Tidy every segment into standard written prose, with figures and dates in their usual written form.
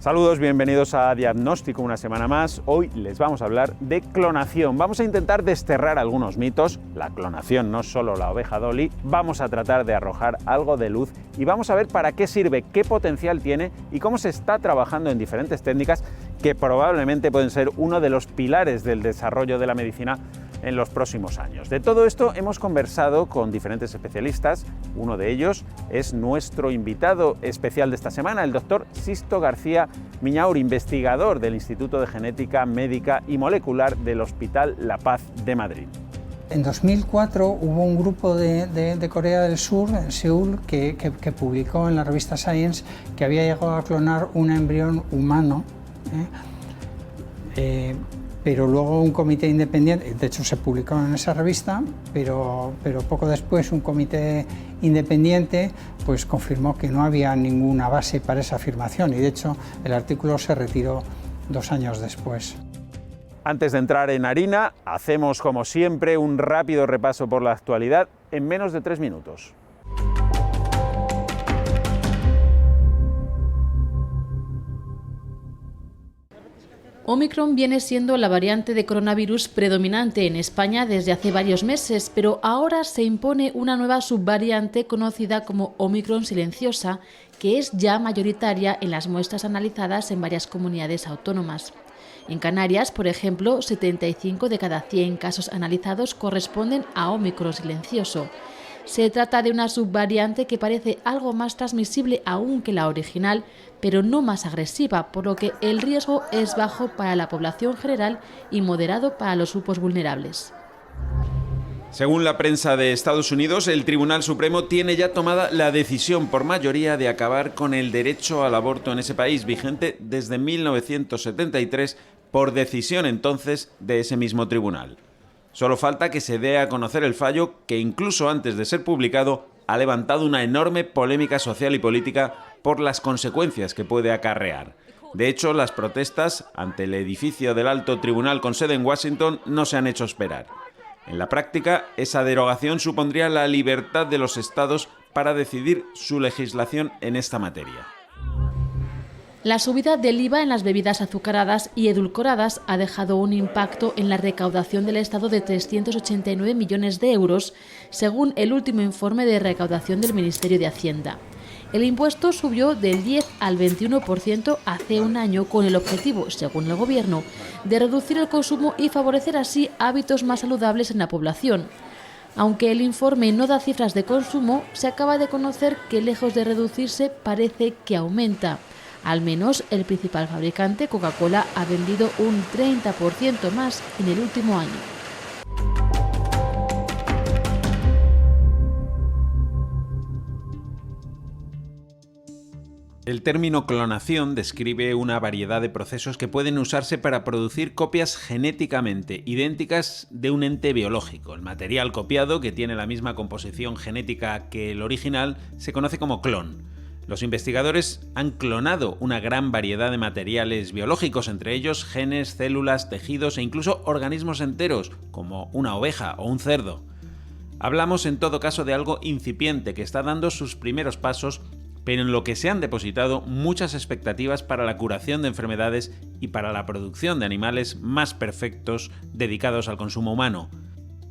Saludos, bienvenidos a Diagnóstico una semana más. Hoy les vamos a hablar de clonación. Vamos a intentar desterrar algunos mitos. La clonación no es solo la oveja Dolly. Vamos a tratar de arrojar algo de luz y vamos a ver para qué sirve, qué potencial tiene y cómo se está trabajando en diferentes técnicas que probablemente pueden ser uno de los pilares del desarrollo de la medicina en los próximos años. De todo esto hemos conversado con diferentes especialistas. Uno de ellos es nuestro invitado especial de esta semana, el doctor Sixto García Miñaur, investigador del Instituto de Genética Médica y Molecular del Hospital La Paz de Madrid. En 2004 hubo un grupo de Corea del Sur, en Seúl, que publicó en la revista Science que había llegado a clonar un embrión humano, pero luego un comité independiente, de hecho se publicó en esa revista, pero poco después un comité independiente pues confirmó que no había ninguna base para esa afirmación y de hecho el artículo se retiró 2 años después. Antes de entrar en harina, hacemos como siempre un rápido repaso por la actualidad en menos de 3 minutos. Omicron viene siendo la variante de coronavirus predominante en España desde hace varios meses, pero ahora se impone una nueva subvariante conocida como Omicron silenciosa, que es ya mayoritaria en las muestras analizadas en varias comunidades autónomas. En Canarias, por ejemplo, 75 de cada 100 casos analizados corresponden a Omicron silencioso. Se trata de una subvariante que parece algo más transmisible aún que la original, pero no más agresiva, por lo que el riesgo es bajo para la población general y moderado para los grupos vulnerables. Según la prensa de Estados Unidos, el Tribunal Supremo tiene ya tomada la decisión por mayoría de acabar con el derecho al aborto en ese país, vigente desde 1973, por decisión entonces de ese mismo tribunal. Solo falta que se dé a conocer el fallo que, incluso antes de ser publicado, ha levantado una enorme polémica social y política por las consecuencias que puede acarrear. De hecho, las protestas ante el edificio del Alto Tribunal con sede en Washington no se han hecho esperar. En la práctica, esa derogación supondría la libertad de los estados para decidir su legislación en esta materia. La subida del IVA en las bebidas azucaradas y edulcoradas ha dejado un impacto en la recaudación del Estado de 389 millones de euros, según el último informe de recaudación del Ministerio de Hacienda. El impuesto subió del 10 al 21% hace un año con el objetivo, según el Gobierno, de reducir el consumo y favorecer así hábitos más saludables en la población. Aunque el informe no da cifras de consumo, se acaba de conocer que lejos de reducirse parece que aumenta. Al menos el principal fabricante, Coca-Cola, ha vendido un 30% más en el último año. El término clonación describe una variedad de procesos que pueden usarse para producir copias genéticamente idénticas de un ente biológico. El material copiado, que tiene la misma composición genética que el original, se conoce como clon. Los investigadores han clonado una gran variedad de materiales biológicos, entre ellos genes, células, tejidos e incluso organismos enteros, como una oveja o un cerdo. Hablamos en todo caso de algo incipiente que está dando sus primeros pasos, pero en lo que se han depositado muchas expectativas para la curación de enfermedades y para la producción de animales más perfectos dedicados al consumo humano.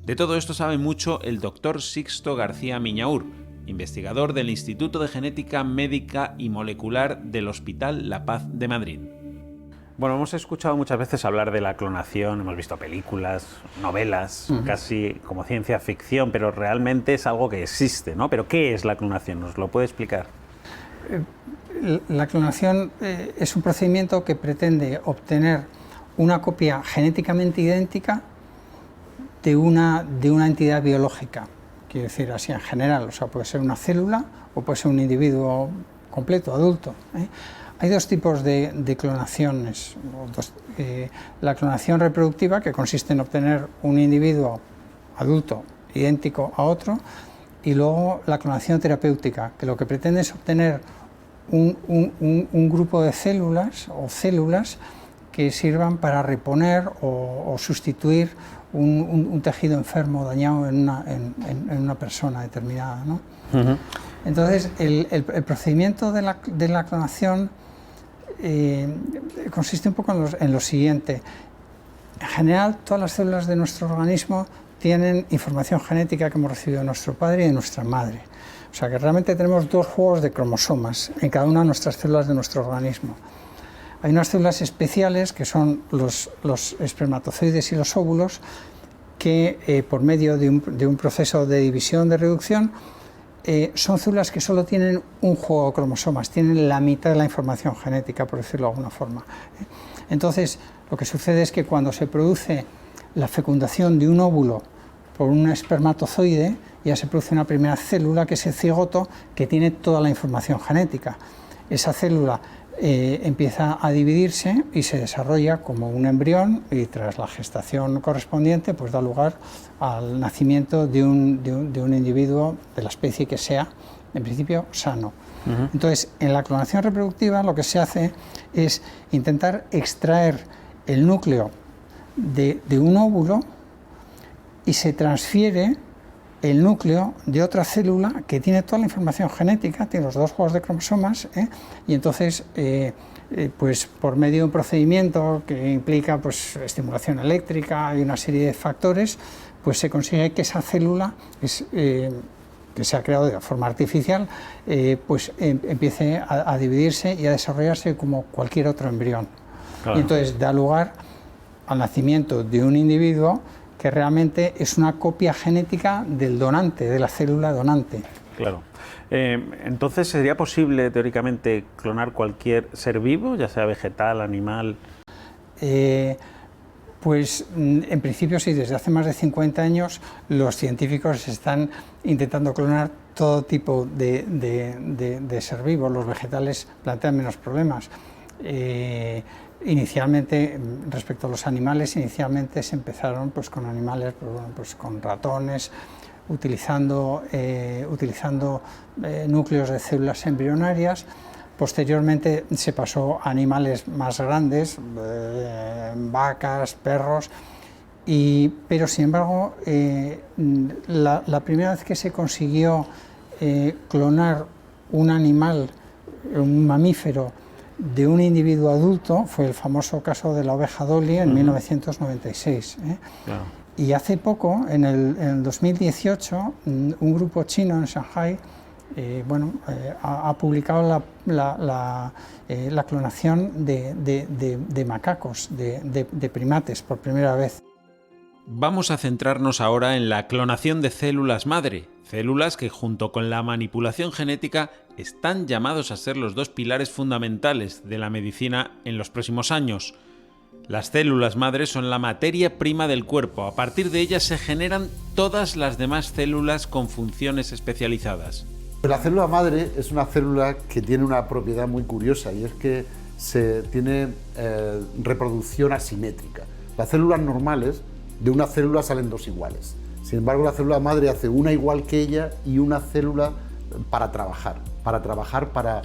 De todo esto sabe mucho el doctor Sixto García Miñaur, investigador del Instituto de Genética Médica y Molecular del Hospital La Paz de Madrid. Bueno, hemos escuchado muchas veces hablar de la clonación, hemos visto películas, novelas, casi como ciencia ficción, pero realmente es algo que existe, ¿no? ¿Pero qué es la clonación? ¿Nos lo puede explicar? La clonación es un procedimiento que pretende obtener una copia genéticamente idéntica de una entidad biológica. Quiero decir, así en general, o sea, puede ser una célula o puede ser un individuo completo, adulto. Hay 2 tipos de clonaciones. La clonación reproductiva, que consiste en obtener un individuo adulto idéntico a otro, y luego la clonación terapéutica, que lo que pretende es obtener un grupo de células o células que sirvan para reponer o sustituir un tejido enfermo, dañado en una persona determinada, ¿no? Entonces, el procedimiento de la clonación consiste un poco en lo siguiente. En general, todas las células de nuestro organismo tienen información genética que hemos recibido de nuestro padre y de nuestra madre. O sea que realmente tenemos dos juegos de cromosomas en cada una de nuestras células de nuestro organismo. Hay unas células especiales que son los espermatozoides y los óvulos que por medio de un proceso de división, de reducción, son células que solo tienen un juego de cromosomas, tienen la mitad de la información genética, por decirlo de alguna forma. Entonces, lo que sucede es que cuando se produce la fecundación de un óvulo por un espermatozoide, ya se produce una primera célula, que es el cigoto, que tiene toda la información genética. Esa célula empieza a dividirse y se desarrolla como un embrión, y tras la gestación correspondiente pues da lugar al nacimiento de un individuo de la especie que sea, en principio, sano. Entonces, en la clonación reproductiva lo que se hace es intentar extraer el núcleo de un óvulo y se transfiere el núcleo de otra célula que tiene toda la información genética, tiene los dos juegos de cromosomas, y entonces pues por medio de un procedimiento que implica pues estimulación eléctrica y una serie de factores, pues se consigue que esa célula que se ha creado de forma artificial pues empiece a dividirse y a desarrollarse como cualquier otro embrión. Claro. Y entonces da lugar al nacimiento de un individuo que realmente es una copia genética del donante, de la célula donante. Claro. Entonces, ¿sería posible, teóricamente, clonar cualquier ser vivo, ya sea vegetal, animal? Pues, en principio sí, desde hace más de 50 años los científicos están intentando clonar todo tipo de ser vivo. Los vegetales plantean menos problemas. Inicialmente, respecto a los animales, inicialmente se empezaron pues, con animales, pues, con ratones, utilizando núcleos de células embrionarias. Posteriormente se pasó a animales más grandes, vacas, perros, pero sin embargo la primera vez que se consiguió clonar un animal, un mamífero, de un individuo adulto fue el famoso caso de la oveja Dolly en 1996. Claro. Y hace poco, en el 2018, un grupo chino en Shanghái ha publicado la clonación de macacos, de primates, por primera vez. Vamos a centrarnos ahora en la clonación de células madre, células que junto con la manipulación genética están llamados a ser los dos pilares fundamentales de la medicina en los próximos años. Las células madre son la materia prima del cuerpo, a partir de ellas se generan todas las demás células con funciones especializadas. La célula madre es una célula que tiene una propiedad muy curiosa y es que tiene reproducción asimétrica. Las células normales, de una célula salen dos iguales. Sin embargo, la célula madre hace una igual que ella y una célula para trabajar para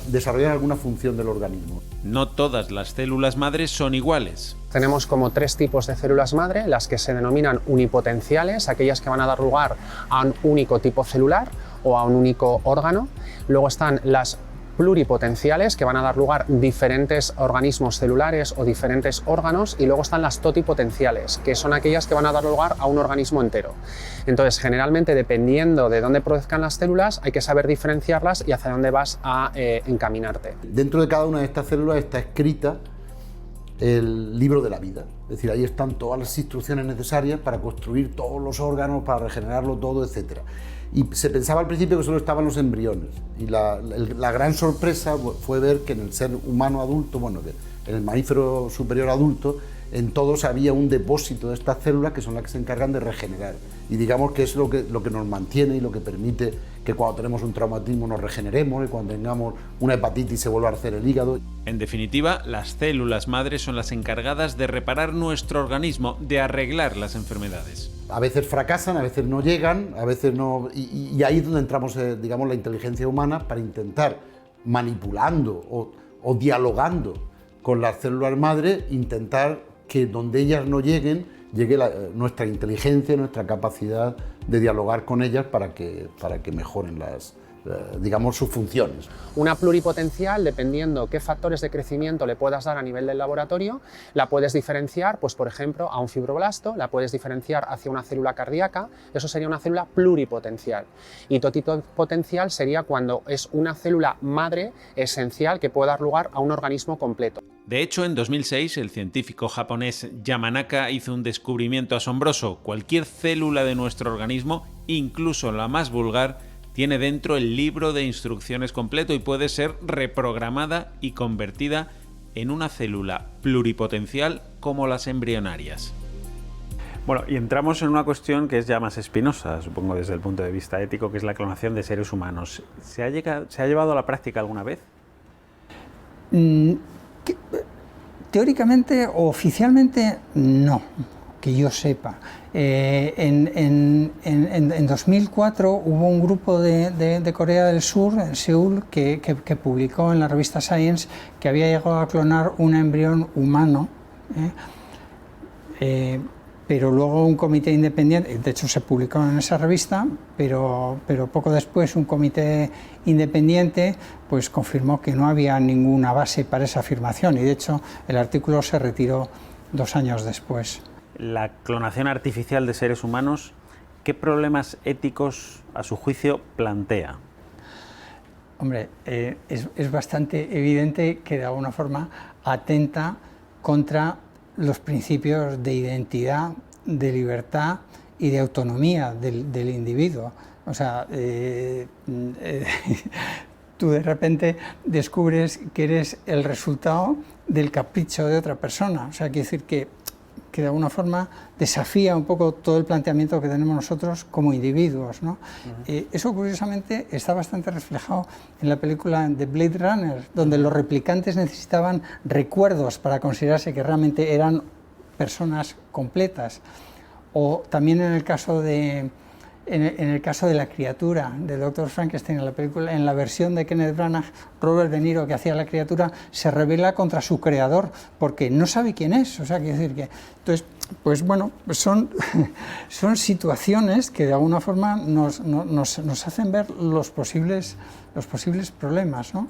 desarrollar alguna función del organismo. No todas las células madres son iguales. Tenemos como tres tipos de células madre, las que se denominan unipotenciales, aquellas que van a dar lugar a un único tipo celular o a un único órgano. Luego están las pluripotenciales, que van a dar lugar a diferentes organismos celulares o diferentes órganos, y luego están las totipotenciales, que son aquellas que van a dar lugar a un organismo entero. Entonces, generalmente, dependiendo de dónde produzcan las células, hay que saber diferenciarlas y hacia dónde vas a encaminarte. Dentro de cada una de estas células está escrita el libro de la vida, es decir, ahí están todas las instrucciones necesarias para construir todos los órganos, para regenerarlo todo, etc. Y se pensaba al principio que solo estaban los embriones, y la gran sorpresa fue ver que en el ser humano adulto, en el mamífero superior adulto, en todos había un depósito de estas células que son las que se encargan de regenerar, y digamos que es lo que nos mantiene y lo que permite que cuando tenemos un traumatismo nos regeneremos, y cuando tengamos una hepatitis se vuelva a hacer el hígado. En definitiva, las células madres son las encargadas de reparar nuestro organismo, de arreglar las enfermedades. A veces fracasan, a veces no llegan, a veces no, y ahí es donde entramos, digamos, la inteligencia humana para intentar, manipulando o dialogando con las células madre, intentar que donde ellas no lleguen, llegue nuestra inteligencia, nuestra capacidad de dialogar con ellas para que mejoren digamos, sus funciones. Una pluripotencial, dependiendo qué factores de crecimiento le puedas dar a nivel del laboratorio, la puedes diferenciar, pues por ejemplo, a un fibroblasto, la puedes diferenciar hacia una célula cardíaca, eso sería una célula pluripotencial. Y totipotencial sería cuando es una célula madre esencial que puede dar lugar a un organismo completo. De hecho, en 2006, el científico japonés Yamanaka hizo un descubrimiento asombroso. Cualquier célula de nuestro organismo, incluso la más vulgar, tiene dentro el libro de instrucciones completo y puede ser reprogramada y convertida en una célula pluripotencial como las embrionarias. Bueno, y entramos en una cuestión que es ya más espinosa, supongo desde el punto de vista ético, que es la clonación de seres humanos. ¿Se ha llevado a la práctica alguna vez? Teóricamente o oficialmente no, que yo sepa. En 2004 hubo un grupo de Corea del Sur, en Seúl, que publicó en la revista Science que había llegado a clonar un embrión humano, pero luego un comité independiente, de hecho se publicó en esa revista, pero poco después un comité independiente pues confirmó que no había ninguna base para esa afirmación y de hecho el artículo se retiró 2 años después. La clonación artificial de seres humanos, ¿qué problemas éticos a su juicio plantea? Hombre, es bastante evidente que de alguna forma atenta contra los principios de identidad, de libertad y de autonomía del individuo. O sea, tú de repente descubres que eres el resultado del capricho de otra persona. O sea, quiere decir que de alguna forma desafía un poco todo el planteamiento que tenemos nosotros como individuos, ¿no? Eso curiosamente está bastante reflejado en la película de Blade Runner, donde los replicantes necesitaban recuerdos para considerarse que realmente eran personas completas, o también en el caso de la criatura del Dr. Frankenstein, en la película, en la versión de Kenneth Branagh, Robert De Niro, que hacía la criatura, se rebela contra su creador porque no sabe quién es. O sea, quiere decir que, entonces, pues bueno, son situaciones que de alguna forma nos hacen ver los posibles problemas, ¿no?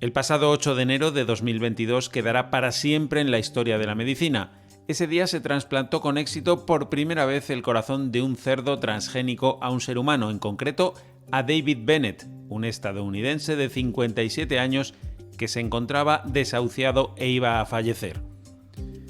El pasado 8 de enero de 2022 quedará para siempre en la historia de la medicina. Ese día se trasplantó con éxito por primera vez el corazón de un cerdo transgénico a un ser humano, en concreto a David Bennett, un estadounidense de 57 años que se encontraba desahuciado e iba a fallecer.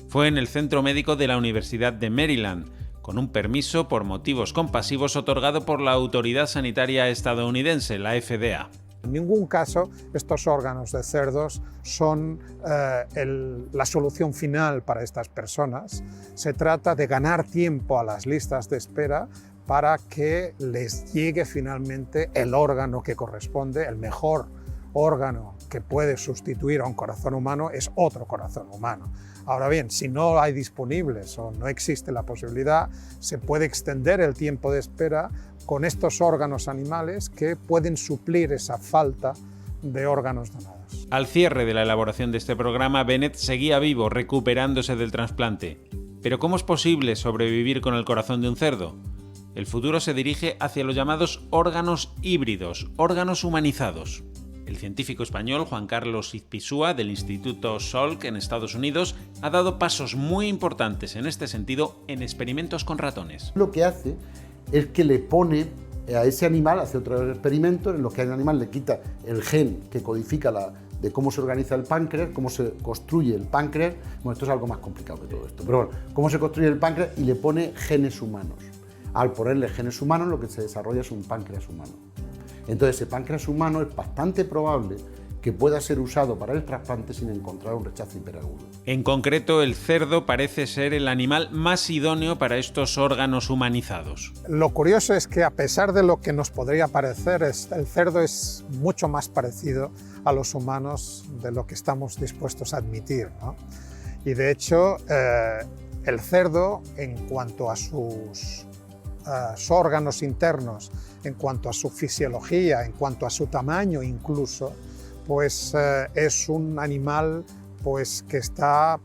Fue en el centro médico de la Universidad de Maryland, con un permiso por motivos compasivos otorgado por la autoridad sanitaria estadounidense, la FDA. En ningún caso estos órganos de cerdos son la solución final para estas personas. Se trata de ganar tiempo a las listas de espera para que les llegue finalmente el órgano que corresponde. El mejor órgano que puede sustituir a un corazón humano es otro corazón humano. Ahora bien, si no hay disponibles o no existe la posibilidad, se puede extender el tiempo de espera con estos órganos animales que pueden suplir esa falta de órganos donados. Al cierre de la elaboración de este programa, Bennett seguía vivo, recuperándose del trasplante. Pero ¿cómo es posible sobrevivir con el corazón de un cerdo? El futuro se dirige hacia los llamados órganos híbridos, órganos humanizados. El científico español Juan Carlos Izpisúa, del Instituto Salk en Estados Unidos, ha dado pasos muy importantes en este sentido en experimentos con ratones. Lo que hace es que le pone a ese animal, hace otro experimento en los que al animal le quita el gen que codifica de cómo se organiza el páncreas, cómo se construye el páncreas. Bueno, esto es algo más complicado que todo esto, pero bueno, cómo se construye el páncreas y le pone genes humanos. Al ponerle genes humanos, lo que se desarrolla es un páncreas humano. Entonces, ese páncreas humano es bastante probable que pueda ser usado para el trasplante sin encontrar un rechazo hiperagudo. En concreto, el cerdo parece ser el animal más idóneo para estos órganos humanizados. Lo curioso es que, a pesar de lo que nos podría parecer, el cerdo es mucho más parecido a los humanos de lo que estamos dispuestos a admitir, ¿no? Y de hecho, el cerdo, en cuanto a sus órganos internos, en cuanto a su fisiología, en cuanto a su tamaño incluso, pues es un animal pues, que está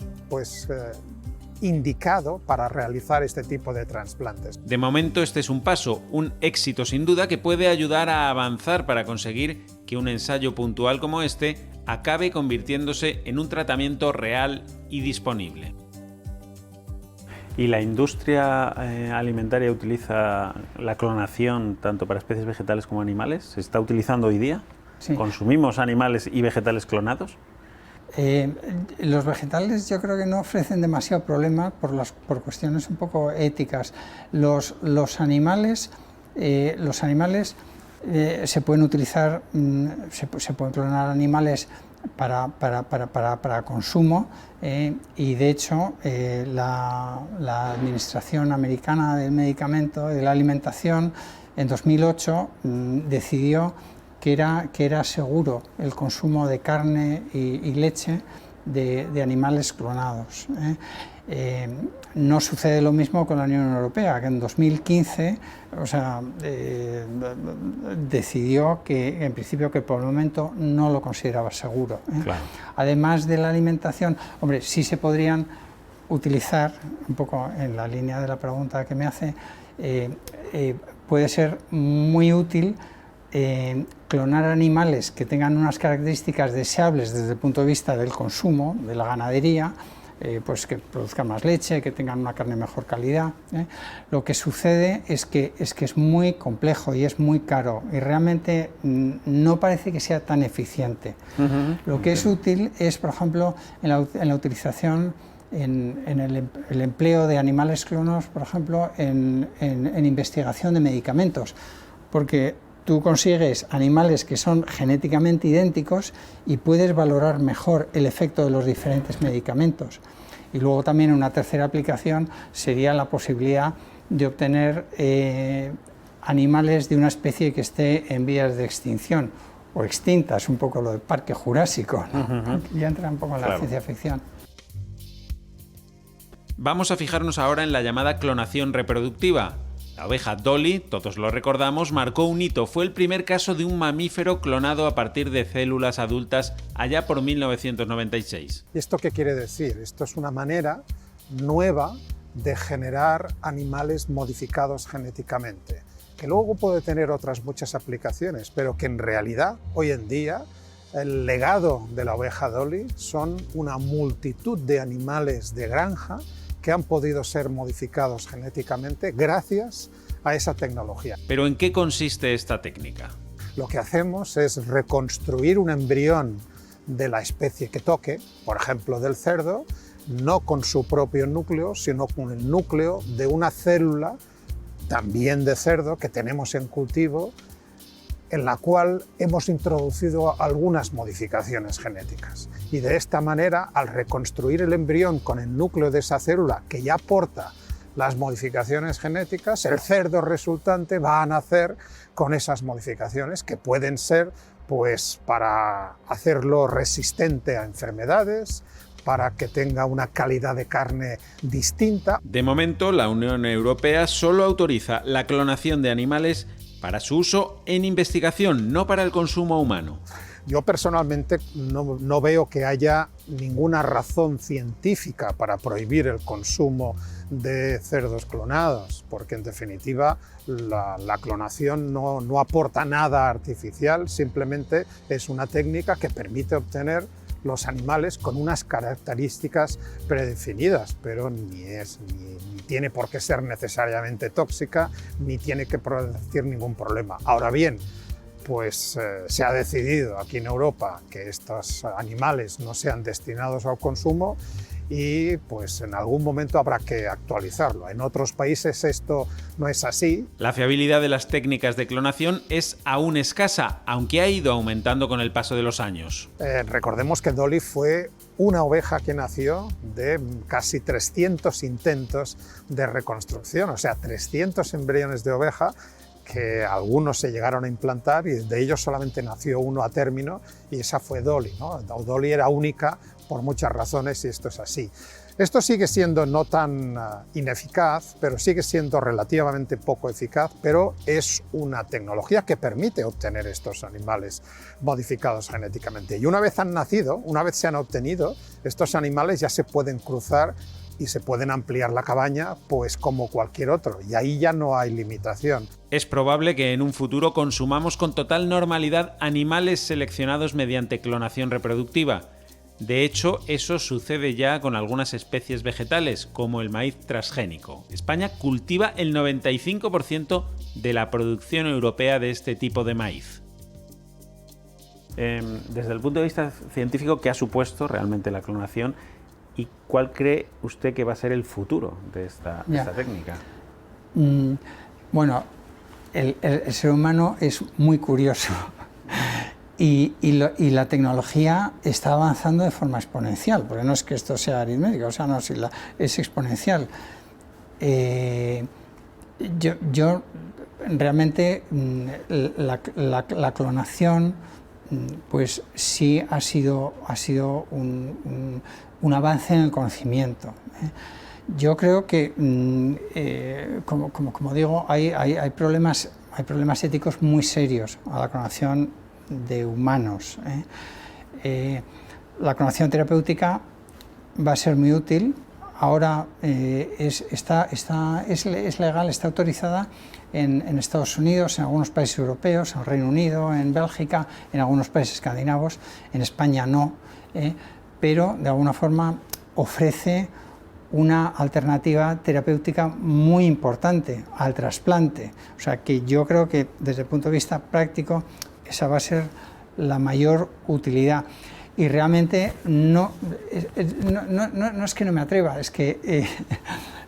indicado para realizar este tipo de trasplantes. De momento este es un paso, un éxito sin duda que puede ayudar a avanzar para conseguir que un ensayo puntual como este acabe convirtiéndose en un tratamiento real y disponible. ¿Y la industria alimentaria utiliza la clonación tanto para especies vegetales como animales? ¿Se está utilizando hoy día? Sí. ¿Consumimos animales y vegetales clonados? Los vegetales yo creo que no ofrecen demasiado problema por cuestiones un poco éticas. Los animales se pueden utilizar, se pueden clonar animales para consumo y de hecho la Administración Americana del Medicamento y de la Alimentación en 2008 decidió que era seguro el consumo de carne y leche de animales clonados. No sucede lo mismo con la Unión Europea, que en 2015 decidió que en principio que por el momento no lo consideraba seguro. Claro. Además de la alimentación, hombre, sí se podrían utilizar, un poco en la línea de la pregunta que me hace, puede ser muy útil clonar animales que tengan unas características deseables desde el punto de vista del consumo, de la ganadería, pues que produzcan más leche, que tengan una carne de mejor calidad. Lo que sucede es que es muy complejo y es muy caro y realmente no parece que sea tan eficiente. Lo que es útil es, por ejemplo, en la utilización, en el empleo de animales clonados, por ejemplo, en investigación de medicamentos, porque tú consigues animales que son genéticamente idénticos y puedes valorar mejor el efecto de los diferentes medicamentos. Y luego también una tercera aplicación sería la posibilidad de obtener animales de una especie que esté en vías de extinción o extinta, es un poco lo del Parque Jurásico, ¿no? Ya entra un poco en la ciencia ficción. Vamos a fijarnos ahora en la llamada clonación reproductiva. La oveja Dolly, todos lo recordamos, marcó un hito. Fue el primer caso de un mamífero clonado a partir de células adultas allá por 1996. ¿Y esto qué quiere decir? Esto es una manera nueva de generar animales modificados genéticamente, que luego puede tener otras muchas aplicaciones, pero que en realidad hoy en día el legado de la oveja Dolly son una multitud de animales de granja que han podido ser modificados genéticamente gracias a esa tecnología. ¿Pero en qué consiste esta técnica? Lo que hacemos es reconstruir un embrión de la especie que toque, por ejemplo del cerdo, no con su propio núcleo, sino con el núcleo de una célula también de cerdo que tenemos en cultivo, en la cual hemos introducido algunas modificaciones genéticas. Y de esta manera, al reconstruir el embrión con el núcleo de esa célula que ya porta las modificaciones genéticas, el cerdo resultante va a nacer con esas modificaciones que pueden ser pues, para hacerlo resistente a enfermedades, para que tenga una calidad de carne distinta. De momento, la Unión Europea solo autoriza la clonación de animales para su uso en investigación, no para el consumo humano. Yo personalmente no veo que haya ninguna razón científica para prohibir el consumo de cerdos clonados, porque en definitiva la clonación no aporta nada artificial, simplemente es una técnica que permite obtener los animales con unas características predefinidas, pero ni tiene por qué ser necesariamente tóxica, ni tiene que producir ningún problema. Ahora bien, pues se ha decidido aquí en Europa que estos animales no sean destinados al consumo y pues en algún momento habrá que actualizarlo. En otros países esto no es así. La fiabilidad de las técnicas de clonación es aún escasa, aunque ha ido aumentando con el paso de los años. Recordemos que Dolly fue una oveja que nació de casi 300 intentos de reconstrucción, o sea, 300 embriones de oveja que algunos se llegaron a implantar y de ellos solamente nació uno a término y esa fue Dolly, ¿no? Dolly era única por muchas razones y esto es así. Esto sigue siendo no tan ineficaz, pero sigue siendo relativamente poco eficaz, pero es una tecnología que permite obtener estos animales modificados genéticamente. Y una vez han nacido, una vez se han obtenido, estos animales ya se pueden cruzar y se pueden ampliar la cabaña pues como cualquier otro, y ahí ya no hay limitación. Es probable que en un futuro consumamos con total normalidad animales seleccionados mediante clonación reproductiva. De hecho, eso sucede ya con algunas especies vegetales, como el maíz transgénico. España cultiva el 95% de la producción europea de este tipo de maíz. Desde el punto de vista científico, ¿qué ha supuesto realmente la clonación y cuál cree usted que va a ser el futuro de esta técnica? Bueno, el ser humano es muy curioso y la tecnología está avanzando de forma exponencial, porque no es que esto sea aritmético, o sea, no, es exponencial. Yo realmente la clonación pues sí ha sido un avance en el conocimiento. Yo creo que, como digo, hay problemas éticos muy serios a la clonación de humanos. La clonación terapéutica va a ser muy útil. Ahora es legal, está autorizada en Estados Unidos, en algunos países europeos, en Reino Unido, en Bélgica, en algunos países escandinavos, en España no, pero de alguna forma ofrece una alternativa terapéutica muy importante al trasplante. O sea que yo creo que desde el punto de vista práctico esa va a ser la mayor utilidad. Y realmente no es que no me atreva, es que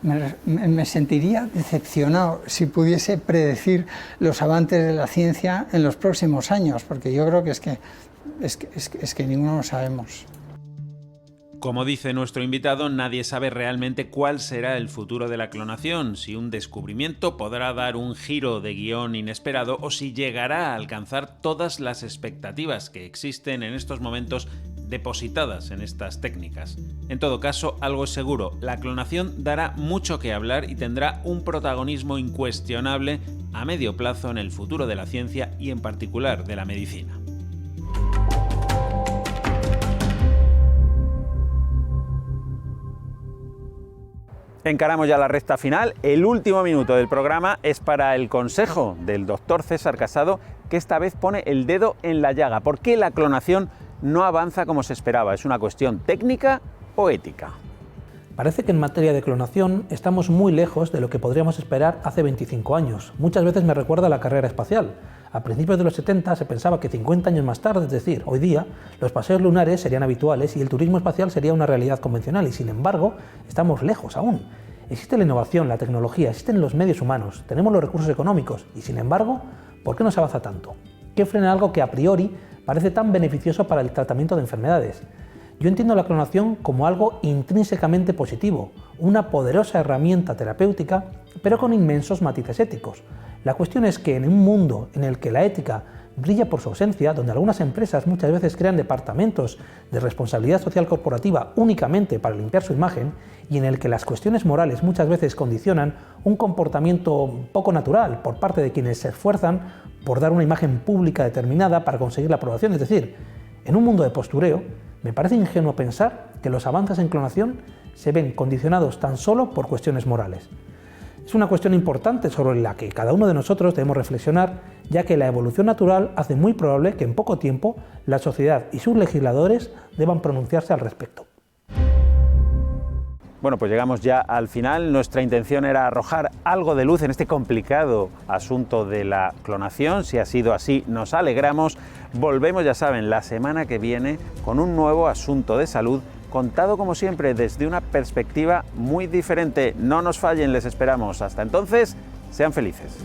me sentiría decepcionado si pudiese predecir los avances de la ciencia en los próximos años, porque yo creo que es que ninguno lo sabemos. Como dice nuestro invitado, nadie sabe realmente cuál será el futuro de la clonación, si un descubrimiento podrá dar un giro de guión inesperado o si llegará a alcanzar todas las expectativas que existen en estos momentos depositadas en estas técnicas. En todo caso, algo es seguro, la clonación dará mucho que hablar y tendrá un protagonismo incuestionable a medio plazo en el futuro de la ciencia y en particular de la medicina. Encaramos ya la recta final. El último minuto del programa es para el consejo del doctor César Casado, que esta vez pone el dedo en la llaga. ¿Por qué la clonación no avanza como se esperaba? ¿Es una cuestión técnica o ética? Parece que en materia de clonación estamos muy lejos de lo que podríamos esperar hace 25 años. Muchas veces me recuerda a la carrera espacial. A principios de los 70 se pensaba que 50 años más tarde, es decir, hoy día, los paseos lunares serían habituales y el turismo espacial sería una realidad convencional, y sin embargo, estamos lejos aún. Existe la innovación, la tecnología, existen los medios humanos, tenemos los recursos económicos, y sin embargo, ¿por qué no se avanza tanto? ¿Qué frena algo que a priori parece tan beneficioso para el tratamiento de enfermedades? Yo entiendo la clonación como algo intrínsecamente positivo, una poderosa herramienta terapéutica, pero con inmensos matices éticos. La cuestión es que en un mundo en el que la ética brilla por su ausencia, donde algunas empresas muchas veces crean departamentos de responsabilidad social corporativa únicamente para limpiar su imagen, y en el que las cuestiones morales muchas veces condicionan un comportamiento poco natural por parte de quienes se esfuerzan por dar una imagen pública determinada para conseguir la aprobación. Es decir, en un mundo de postureo, me parece ingenuo pensar que los avances en clonación se ven condicionados tan solo por cuestiones morales. Es una cuestión importante sobre la que cada uno de nosotros debemos reflexionar, ya que la evolución natural hace muy probable que en poco tiempo la sociedad y sus legisladores deban pronunciarse al respecto. Bueno, pues llegamos ya al final. Nuestra intención era arrojar algo de luz en este complicado asunto de la clonación. Si ha sido así, nos alegramos. Volvemos, ya saben, la semana que viene con un nuevo asunto de salud, contado como siempre desde una perspectiva muy diferente. No nos fallen, les esperamos. Hasta entonces, sean felices.